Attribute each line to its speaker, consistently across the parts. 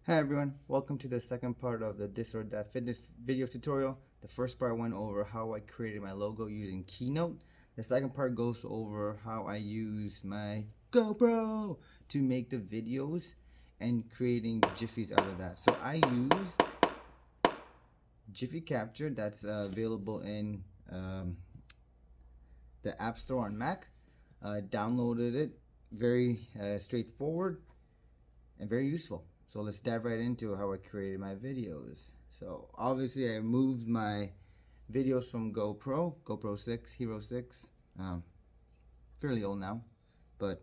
Speaker 1: Hi everyone, welcome to the second part of the This or That Fitness video tutorial. The first part went over how I created my logo using Keynote. The second part goes over how I use my GoPro to make the videos and creating GIFs out of that. So I use GIPHY Capture that's available in the App Store on Mac. Downloaded it, very straightforward and very useful. So let's dive right into how I created my videos. So obviously I moved my videos from GoPro 6, Hero 6, fairly old now, but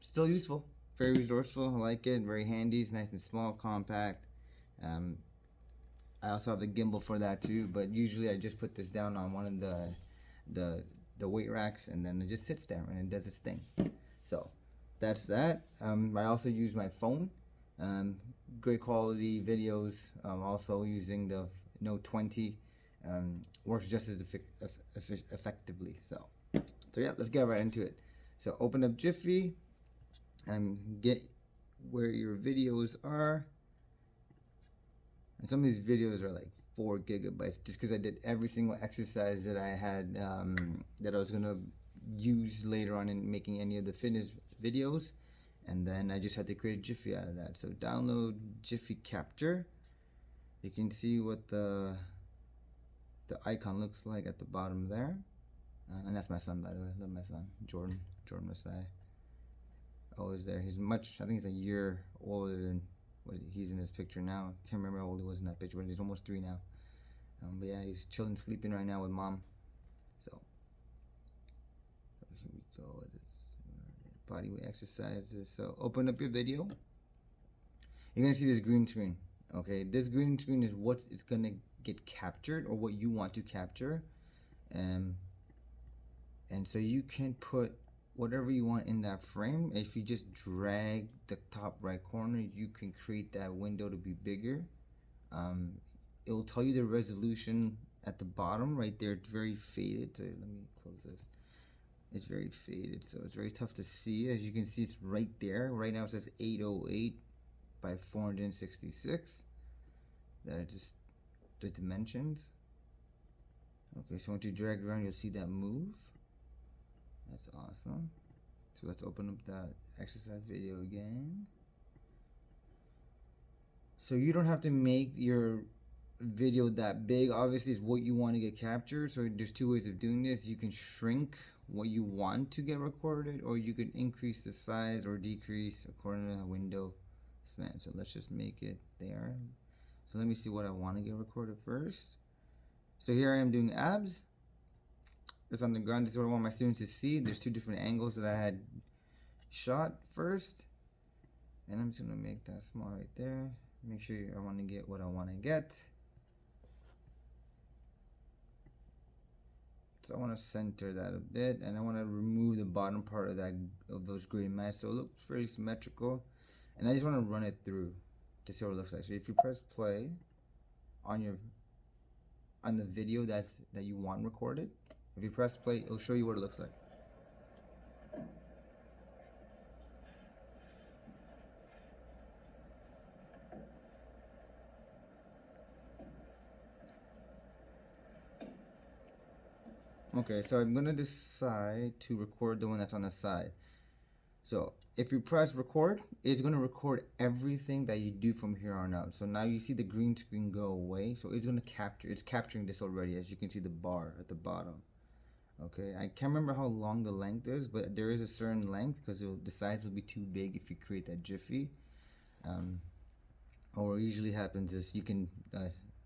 Speaker 1: still useful, very resourceful. I like it, very handy, it's nice and small, compact. I also have the gimbal for that too, but usually I just put this down on one of the weight racks and then it just sits there and it does its thing. So that's that. I also use my phone. Great quality videos. Also using the Note 20 works just as effectively. So yeah, let's get right into it. So open up Jiffy and get where your videos are. And some of these videos are like 4 gigabytes just because I did every single exercise that I had that I was gonna use later on in making any of the fitness videos, and then I just had to create a Jiffy out of that. So download GIPHY Capture. You can see what the icon looks like at the bottom there, and that's my son, by the way. I love my son, Jordan Messiah. Always there. He's I think he's a year older than what he's in this picture now. Can't remember how old he was in that picture, but he's almost 3 now. But yeah, he's chilling, sleeping right now with mom. So here we go. It's body weight exercises. So open up your video. You're gonna see this green screen. Okay, this green screen is what is gonna get captured or what you want to capture, and so you can put whatever you want in that frame. If you just drag the top right corner, you can create that window to be bigger. It will tell you the resolution at the bottom right there. It's very faded. So let me close this. It's very faded, so it's very tough to see. As you can see, it's right there. Right now it says 808 by 466. That are just the dimensions. Okay, so once you drag around, you'll see that move. That's awesome. So let's open up that exercise video again. So you don't have to make your video that big. Obviously, it's what you want to get captured. So there's 2 ways of doing this. You can shrink what you want to get recorded, or you can increase the size or decrease according to the window span. So let's just make it there. So let me see what I want to get recorded first. So here I am doing abs. It's on the ground. This is what I want my students to see. There's 2 different angles that I had shot first, and I'm just gonna make that small right there. Make sure I want to get what I want to get. So I want to center that a bit, and I want to remove the bottom part of those gray mats so it looks fairly symmetrical. And I just want to run it through to see what it looks like. So if you press play on the video that you want recorded, if you press play, it'll show you what it looks like. Okay, so I'm gonna decide to record the one that's on the side. So if you press record, it's gonna record everything that you do from here on out. So now you see the green screen go away. So it's gonna it's capturing this already, as you can see the bar at the bottom. Okay, I can't remember how long the length is, but there is a certain length because the size will be too big if you create that Jiffy. Or what usually happens is you can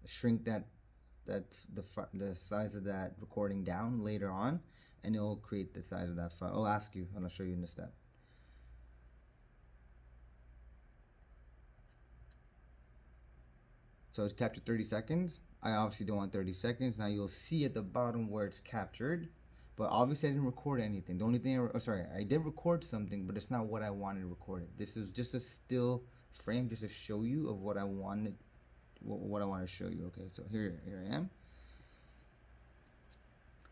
Speaker 1: shrink the size of that recording down later on, and it will create the size of that file. I'll ask you, and I'll show you in a step. So it's captured 30 seconds. I obviously don't want 30 seconds. Now you'll see at the bottom where it's captured, but obviously I didn't record anything. The only thing, I did record something, but it's not what I wanted recorded. This is just a still frame just to show you of what I wanted, what I want to show you. Okay, so here I am.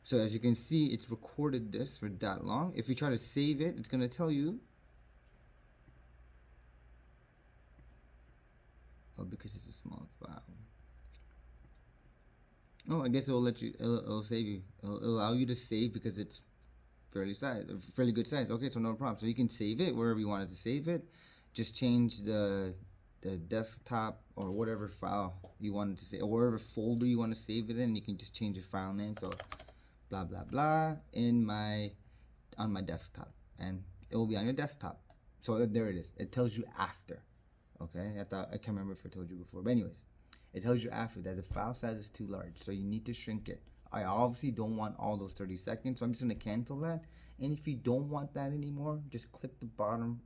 Speaker 1: So as you can see, it's recorded this for that long. If you try to save it, it's gonna tell you Oh, because it's a small file. Oh, I guess it'll save you. It'll allow you to save because it's fairly good size. Okay, so no problem. So you can save it wherever you wanted to save it. Just change the desktop or whatever file you wanted to save, or whatever folder you want to save it in. You can just change the file name. So blah blah blah on my desktop, and it will be on your desktop. So there it is. It tells you after. Okay, I can't remember if I told you before, but anyways, it tells you after that the file size is too large, so you need to shrink it. I obviously don't want all those 30 seconds, so I'm just going to cancel that. And if you don't want that anymore, just click the bottom,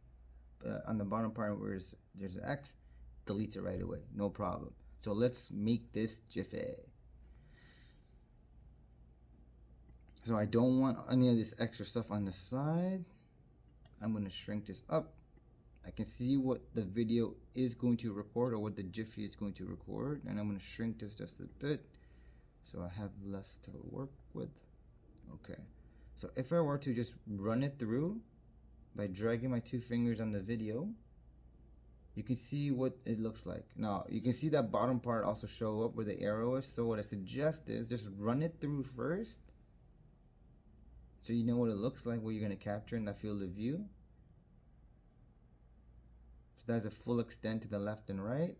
Speaker 1: on the bottom part where there's an X, deletes it right away, no problem. So let's make this GIPHY. So I don't want any of this extra stuff on the side. I'm going to shrink this up. I can see what the video is going to record, or what the GIPHY is going to record, and I'm going to shrink this just a bit so I have less to work with. Okay, so if I were to just run it through by dragging my 2 fingers on the video, you can see what it looks like. Now you can see that bottom part also show up where the arrow is, so what I suggest is just run it through first so you know what it looks like, what you're going to capture in that field of view. That is a full extent to the left and right,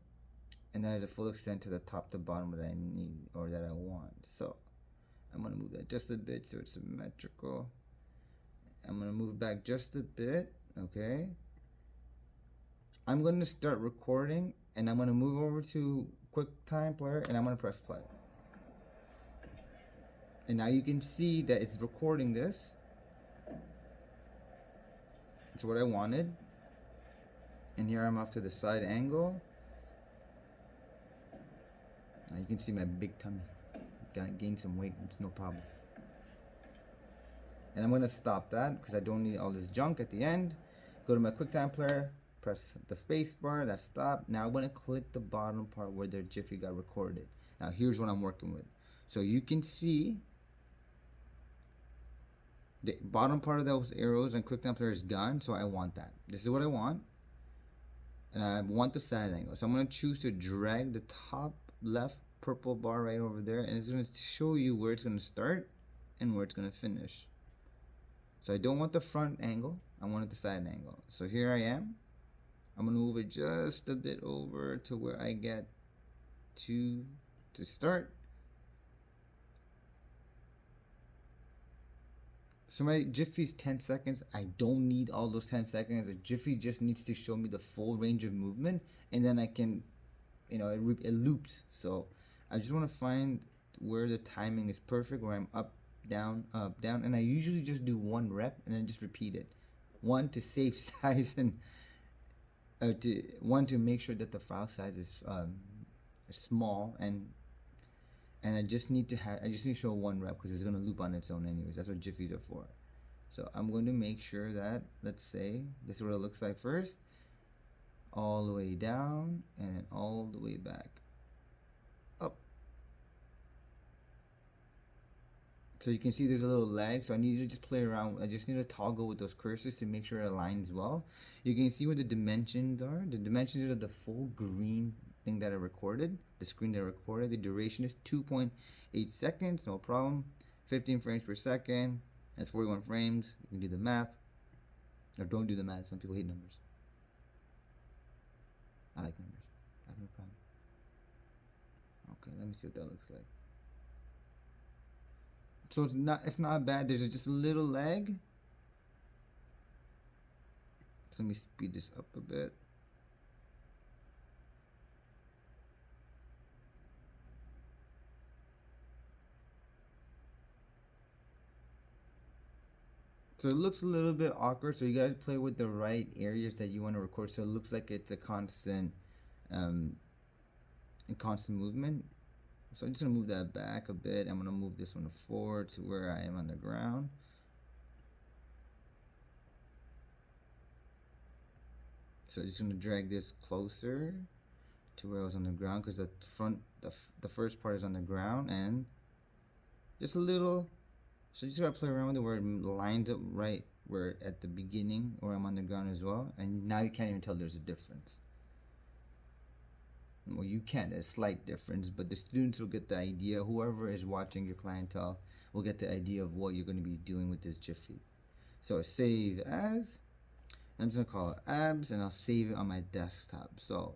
Speaker 1: and that is a full extent to the top to bottom that I need, or that I want. So I'm going to move that just a bit so it's symmetrical. I'm going to move back just a bit. Okay, I'm going to start recording, and I'm going to move over to QuickTime Player, and I'm going to press play. And now you can see that it's recording this. It's what I wanted. And here I'm off to the side angle. Now you can see my big tummy. Gotta gain some weight, it's no problem. And I'm gonna stop that because I don't need all this junk at the end. Go to my QuickTime Player, press the space bar, that's stop. Now I'm gonna click the bottom part where the GIPHY got recorded. Now here's what I'm working with. So you can see the bottom part of those arrows and QuickTime Player is gone, so I want that. This is what I want. And I want the side angle, so I'm going to choose to drag the top left purple bar right over there, and it's going to show you where it's going to start and where it's going to finish. So I don't want the front angle, I wanted the side angle. So here I am. I'm going to move it just a bit over to where I get to start. So my GIPHY's 10 seconds. I don't need all those 10 seconds. The GIPHY just needs to show me the full range of movement, and then I can, it loops. So I just want to find where the timing is perfect, where I'm up, down, and I usually just do 1 rep and then just repeat it. 1 to save size, and 1 to make sure that the file size is small, and I just need to show 1 rep because it's going to loop on its own anyways. That's what GIPHYs are for. So I'm going to make sure that, let's say, this is what it looks like first. All the way down, and then all the way back. Up. So you can see there's a little lag, so I need to just play around. I just need to toggle with those cursors to make sure it aligns well. You can see where the dimensions are. The dimensions are the full green thing that I recorded, the screen that I recorded. The duration is 2.8 seconds, no problem. 15 frames per second, that's 41 frames. You can do the math, or don't do the math. Some people hate numbers. I like numbers, I have no problem. Okay, let me see what that looks like. So it's not bad. There's just a little lag. So let me speed this up a bit. So it looks a little bit awkward, so you gotta play with the right areas that you want to record, so it looks like it's a constant movement. So I'm just gonna move that back a bit. I'm gonna move this one forward to where I am on the ground. So I'm just gonna drag this closer to where I was on the ground, because the first part is on the ground, and just a little. So you just gotta play around with it where it lines up right where at the beginning, or I'm on the ground as well, and now you can't even tell there's a difference. Well, you can. There's a slight difference, but the students will get the idea. Whoever is watching your clientele will get the idea of what you're going to be doing with this GIPHY. So save as. I'm just going to call it abs, and I'll save it on my desktop. So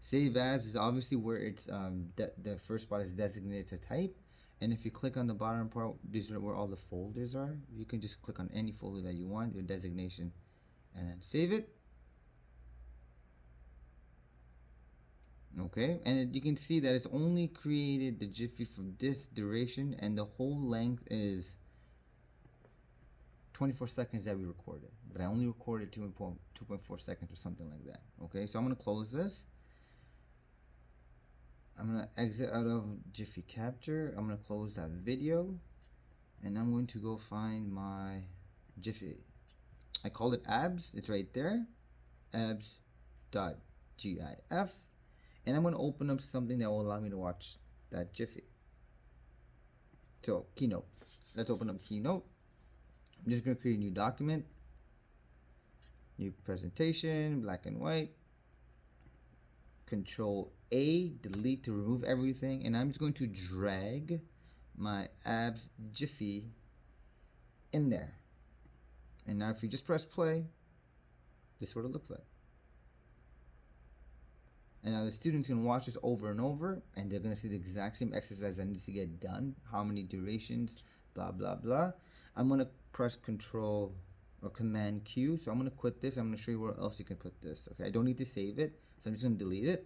Speaker 1: save as is obviously where it's the first part is designated to type. And if you click on the bottom part, these are where all the folders are. You can just click on any folder that you want, your designation, and then save it. Okay, and you can see that it's only created the GIPHY for this duration, and the whole length is 24 seconds that we recorded, but I only recorded 2.4 seconds or something like that. Okay, so I'm going to close this. I'm going to exit out of GIPHY Capture. I'm going to close that video, and I'm going to go find my GIPHY. I called it abs. It's right there, abs.gif. And I'm going to open up something that will allow me to watch that GIPHY. So, Keynote. Let's open up Keynote. I'm just going to create a new document. New presentation, black and white. Control A, delete to remove everything. And I'm just going to drag my abs GIPHY in there. And now if you just press play, this is what it looks like. And now the students can watch this over and over, and they're going to see the exact same exercise that needs to get done. How many durations, blah, blah, blah. I'm going to press Control or Command Q. So I'm going to quit this. I'm going to show you where else you can put this. Okay, I don't need to save it, so I'm just going to delete it.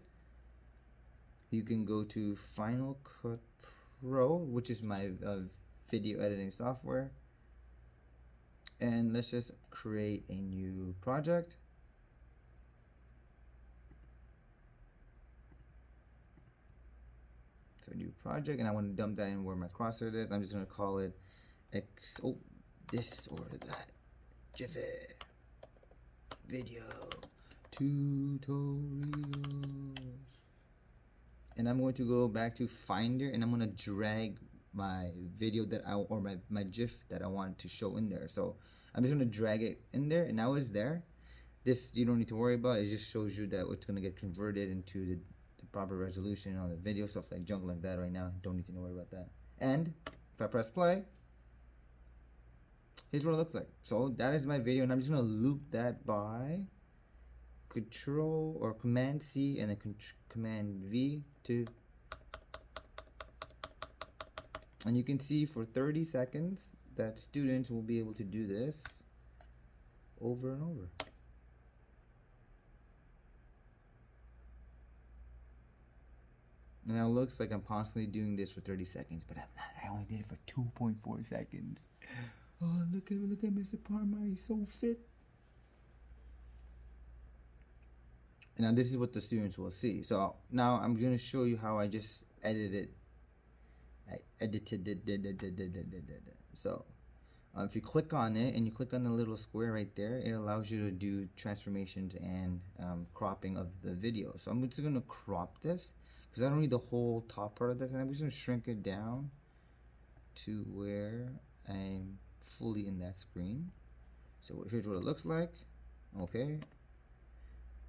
Speaker 1: You can go to Final Cut Pro, which is my video editing software. And let's just create a new project. So new project, and I want to dump that in where my crosshair is. I'm just going to call it this or that GIPHY video tutorials. And I'm going to go back to Finder, and I'm going to drag my video that my GIF that I want to show in there. So I'm just going to drag it in there, and now it's there. This you don't need to worry about. It just shows you that it's going to get converted into the proper resolution on the video, stuff like junk like that right now. Don't need to worry about that. And if I press play, here's what it looks like. So that is my video, and I'm just going to loop that by Control or Command C and then Command V to, and you can see for 30 seconds that students will be able to do this over and over. Now it looks like I'm constantly doing this for 30 seconds, but I'm not. I only did it for 2.4 seconds. Oh, look at Mr. Parma, he's so fit. And now this is what the students will see. So now I'm going to show you how I just edited. I edited it. So if you click on it and you click on the little square right there, it allows you to do transformations and cropping of the video. So I'm just going to crop this, because I don't need the whole top part of this, and I'm just going to shrink it down to where I'm fully in that screen. So here's what it looks like. Okay,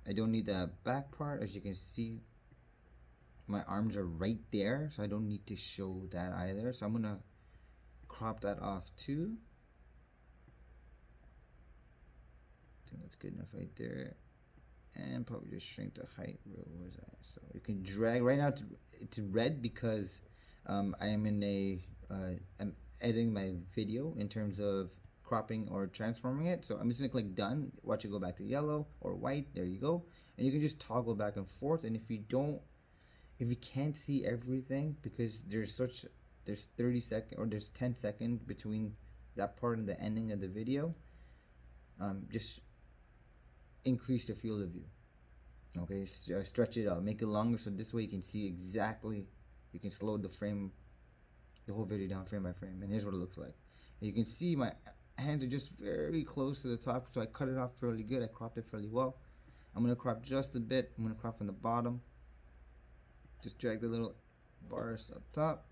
Speaker 1: I don't need that back part. As you can see, my arms are right there, so I don't need to show that either. So I'm going to crop that off too. I think that's good enough right there. And probably just shrink the height. Where is that? So you can drag. Right now it's red because I am in I'm editing my video in terms of cropping or transforming it. So I'm just gonna click done. Watch it go back to yellow or white. There you go. And you can just toggle back and forth. And if you can't see everything because there's 30 seconds or there's 10 seconds between that part and the ending of the video, just increase the field of view. Okay, stretch it out, make it longer, so this way you can see exactly. You can slow the whole video down frame by frame. And here's what it looks like. And you can see my hands are just very close to the top, so I cut it off fairly good. I cropped it fairly well. I'm gonna crop just a bit. I'm gonna crop from the bottom. Just drag the little bars up top,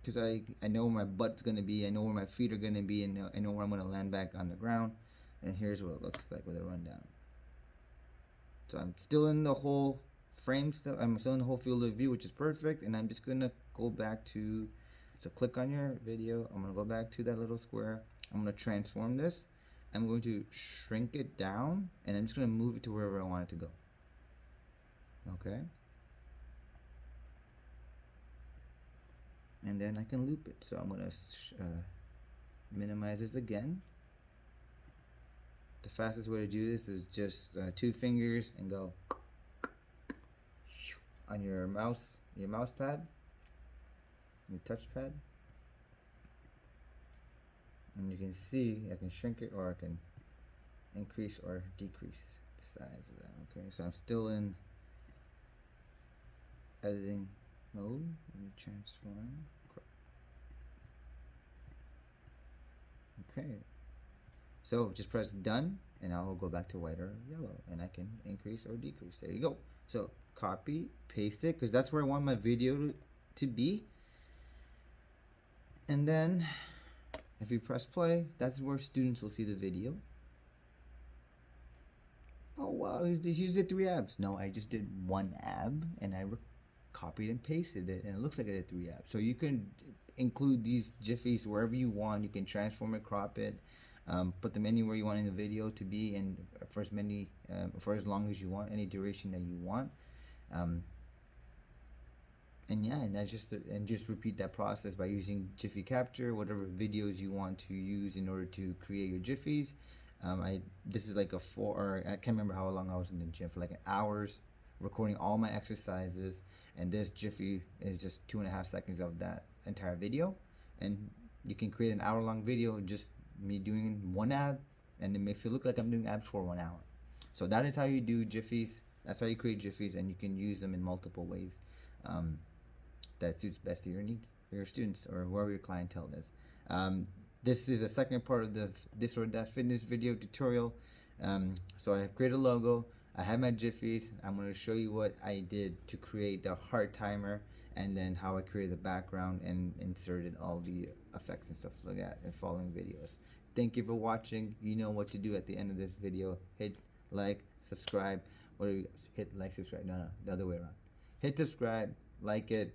Speaker 1: because I know where my butt's gonna be, I know where my feet are gonna be, and I know where I'm gonna land back on the ground. And here's what it looks like with a rundown. So I'm still in the whole frame stuff. I'm still in the whole field of view, which is perfect. And I'm just gonna go back to, so click on your video. I'm gonna go back to that little square. I'm gonna transform this. I'm going to shrink it down, and I'm just gonna move it to wherever I want it to go. Okay. And then I can loop it. So I'm gonna minimize this again. The fastest way to do this is just 2 fingers and go on your mouse pad, your touch pad, and you can see I can shrink it or I can increase or decrease the size of that. Okay, so I'm still in editing mode. Let me transform. Okay, so just press done, and I will go back to white or yellow, and I can increase or decrease. There you go. So copy, paste it, because that's where I want my video to be. And then if you press play, that's where students will see the video. Oh wow, you just did 3 abs. No, I just did 1 ab, and I copied and pasted it, and it looks like I did 3 abs. So you can include these GIFs wherever you want. You can transform it, crop it, put them anywhere you want in the video to be, and for as long as you want, any duration that you want. And yeah, and just repeat that process by using GIPHY Capture, whatever videos you want to use in order to create your GIFs. This is like I can't remember how long I was in the gym, for like hours recording all my exercises, and this GIFy is just 2.5 seconds of that entire video. And you can create an hour-long video just me doing 1 ab, and it makes it look like I'm doing abs for 1 hour. So that is how you do GIFs. That's how you create GIFs, and you can use them in multiple ways that suits best to your needs for your students or whoever your clientele is. This is the second part of the this or that fitness video tutorial. So I have created a logo. I have my GIFs. I'm going to show you what I did to create the heart timer, and then how I created the background and inserted all the effects and stuff like that in following videos. Thank you for watching. You know what to do at the end of this video. Hit like, subscribe. Hit like, subscribe. No, the other way around. Hit subscribe, like it,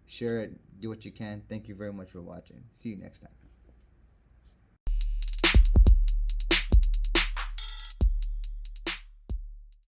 Speaker 1: share it, do what you can. Thank you very much for watching. See you next time.